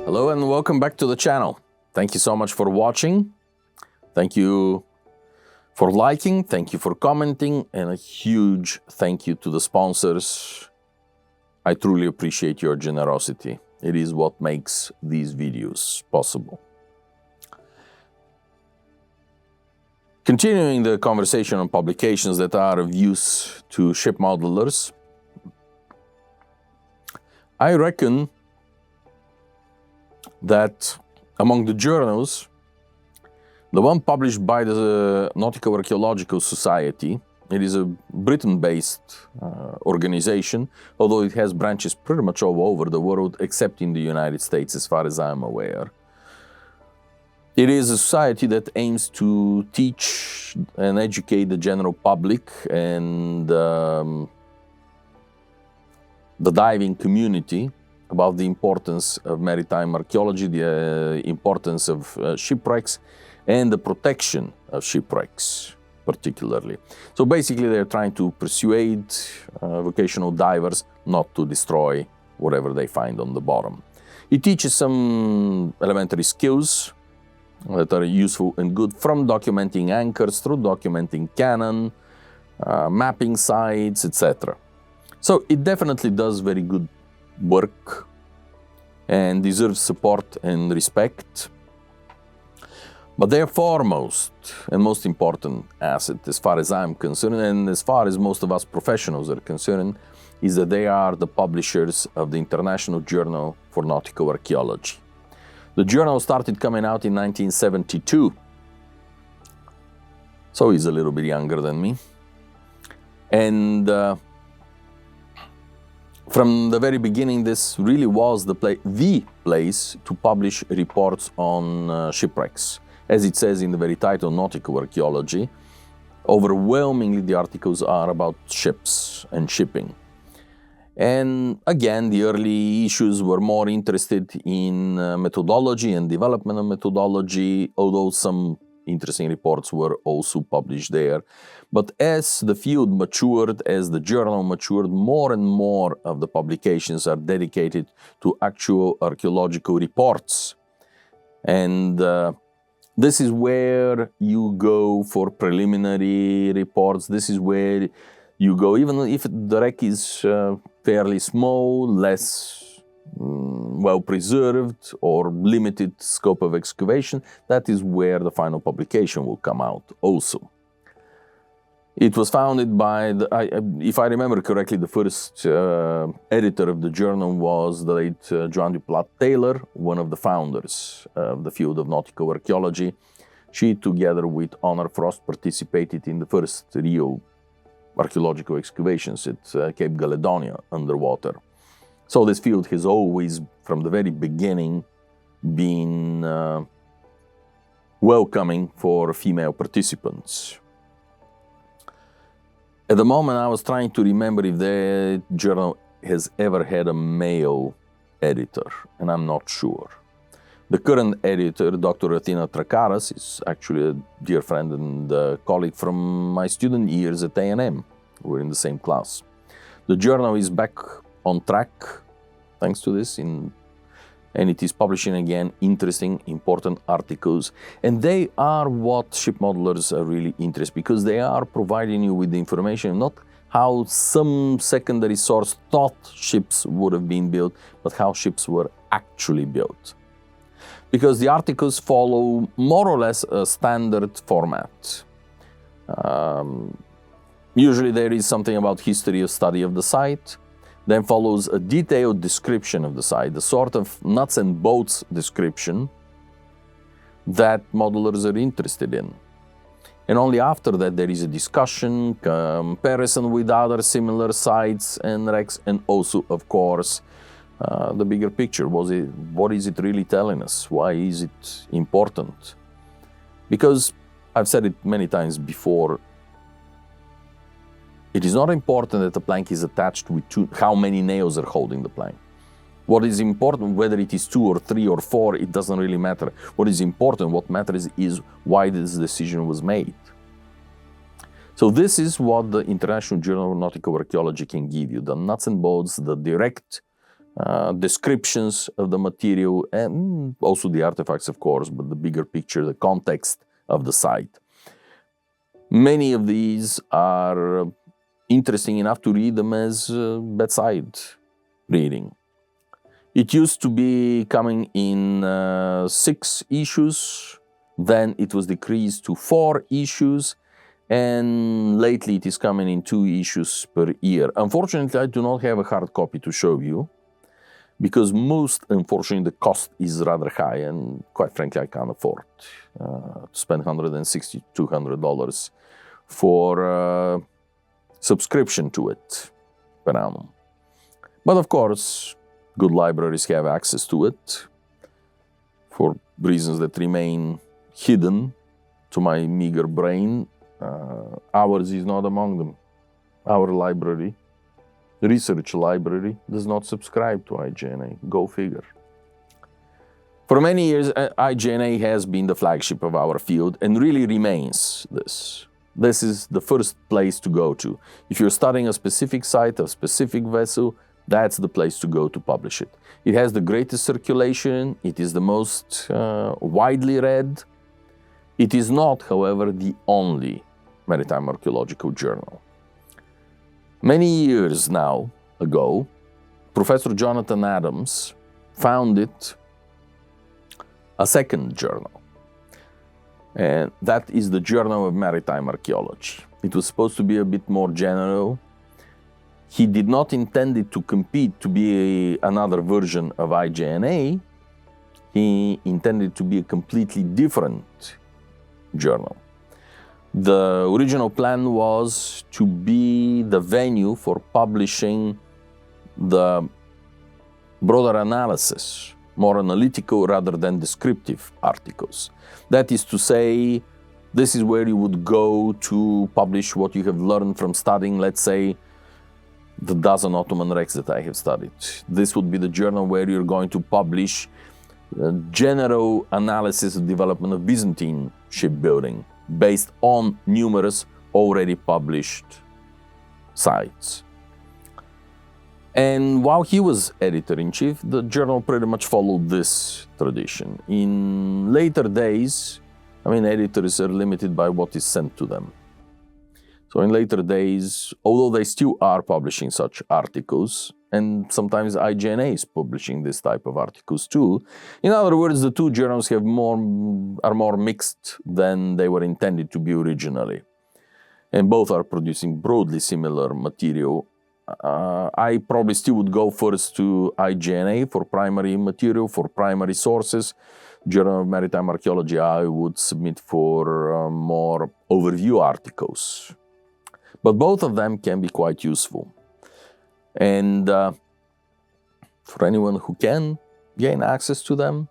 Hello and welcome back to the channel. Thank you so much for watching. Thank you for liking, thank you for commenting, and a huge thank you to the sponsors. I truly appreciate your generosity. It is what makes these videos possible. Continuing the conversation on publications that are of use to ship modelers, I reckon that among the journals, the one published by the Nautical Archaeological Society, it is a Britain-based organization, although it has branches pretty much all over the world, except in the United States, as far as I'm aware. It is a society that aims to teach and educate the general public and the diving community about the importance of maritime archaeology, the importance of shipwrecks, and the protection of shipwrecks, particularly. So basically, they're trying to persuade vocational divers not to destroy whatever they find on the bottom. It teaches some elementary skills that are useful and good, from documenting anchors through documenting cannon, mapping sites, etc. So it definitely does very good work and deserves support and respect. But their foremost and most important asset, as far as I'm concerned, and as far as most of us professionals are concerned, is that they are the publishers of the International Journal for Nautical Archaeology. The journal started coming out in 1972, so he's a little bit younger than me. And from the very beginning, this really was the place to publish reports on shipwrecks. As it says in the very title, Nautical Archaeology, overwhelmingly the articles are about ships and shipping. And again, the early issues were more interested in methodology and development of methodology, although some interesting reports were also published there. But as the field matured, as the journal matured, more and more of the publications are dedicated to actual archaeological reports. And this is where you go for preliminary reports. This is where you go, even if the wreck is fairly small, less well preserved, or limited scope of excavation. That is where the final publication will come out also. It was founded by, if I remember correctly, the first editor of the journal was the late Joan du Plat Taylor, one of the founders of the field of nautical archaeology. She, together with Honor Frost, participated in the first real archaeological excavations at Cape Caledonia underwater. So this field has always, from the very beginning, been welcoming for female participants. At the moment, I was trying to remember if the journal has ever had a male editor, and I'm not sure. The current editor, Dr. Athena Trakaras, is actually a dear friend and colleague from my student years at A&M. We're in the same class. The journal is back on track, thanks to this, and it is publishing again interesting, important articles. And they are what ship modelers are really interested, because they are providing you with the information, not how some secondary source thought ships would have been built, but how ships were actually built. Because the articles follow more or less a standard format. Usually there is something about history or study of the site, then follows a detailed description of the site, the sort of nuts and bolts description that modelers are interested in. And only after that there is a discussion, comparison with other similar sites and wrecks, and also, of course, the bigger picture. What is it really telling us? Why is it important? Because I've said it many times before, it is not important that the plank is attached with how many nails are holding the plank. What is important, whether it is 2 or 3 or 4, it doesn't really matter. What is important, what matters, is why this decision was made. So this is what the International Journal of Nautical Archaeology can give you, the nuts and bolts, the direct descriptions of the material, and also the artifacts, of course, but the bigger picture, the context of the site. Many of these are interesting enough to read them as bedside reading. It used to be coming in 6 issues, then it was decreased to 4 issues, and lately it is coming in 2 issues per year. Unfortunately, I do not have a hard copy to show you, because unfortunately, the cost is rather high, and quite frankly, I can't afford to spend $160 to $200 for subscription to it per annum. But of course, good libraries have access to it for reasons that remain hidden to my meager brain. Ours is not among them. Our library, the research library, does not subscribe to IJNA. Go figure. For many years, IJNA has been the flagship of our field and really remains this. This is the first place to go to. If you're studying a specific site, a specific vessel, that's the place to go to publish it. It has the greatest circulation. It is the most widely read. It is not, however, the only maritime archaeological journal. Many years now ago, Professor Jonathan Adams founded a second journal, and that is the Journal of Maritime Archaeology. It was supposed to be a bit more general. He did not intend it to compete to be another version of IJNA. He intended to be a completely different journal. The original plan was to be the venue for publishing the broader analysis, more analytical rather than descriptive articles. That is to say, this is where you would go to publish what you have learned from studying, let's say, the dozen Ottoman wrecks that I have studied. This would be the journal where you're going to publish general analysis of development of Byzantine shipbuilding based on numerous already published sites. And while he was editor-in-chief, the journal pretty much followed this tradition. In later days, editors are limited by what is sent to them. So in later days, although they still are publishing such articles, and sometimes IJNA is publishing this type of articles too. In other words, the two journals are more mixed than they were intended to be originally. And both are producing broadly similar material. I probably still would go first to IJNA for primary material, for primary sources. Journal of Maritime Archaeology I would submit for more overview articles. But both of them can be quite useful. And for anyone who can gain access to them,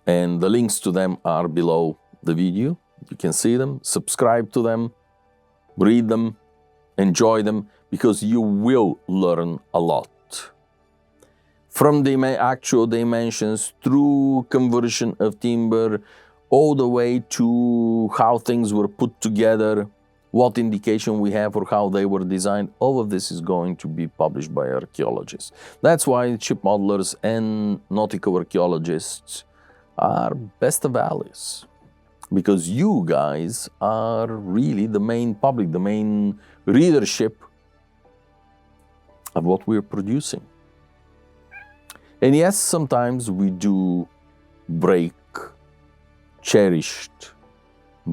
and the links to them are below the video. You can see them, subscribe to them, read them, enjoy them, because you will learn a lot. From the actual dimensions, through conversion of timber, all the way to how things were put together, what indication we have for how they were designed. All of this is going to be published by archaeologists. That's why ship modelers and nautical archaeologists are best of allies, because you guys are really the main public, the main readership of what we're producing. And yes, sometimes we do break cherished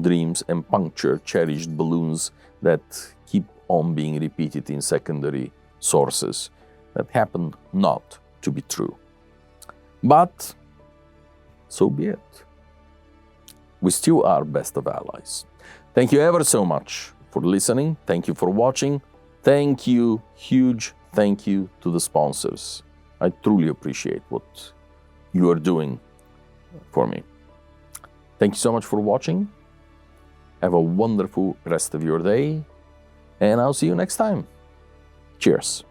dreams and puncture cherished balloons that keep on being repeated in secondary sources that happen not to be true. But so be it. We still are best of allies. Thank you ever so much for listening. Thank you for watching. Thank you, huge thank you to the sponsors. I truly appreciate what you are doing for me. Thank you so much for watching. Have a wonderful rest of your day, and I'll see you next time. Cheers.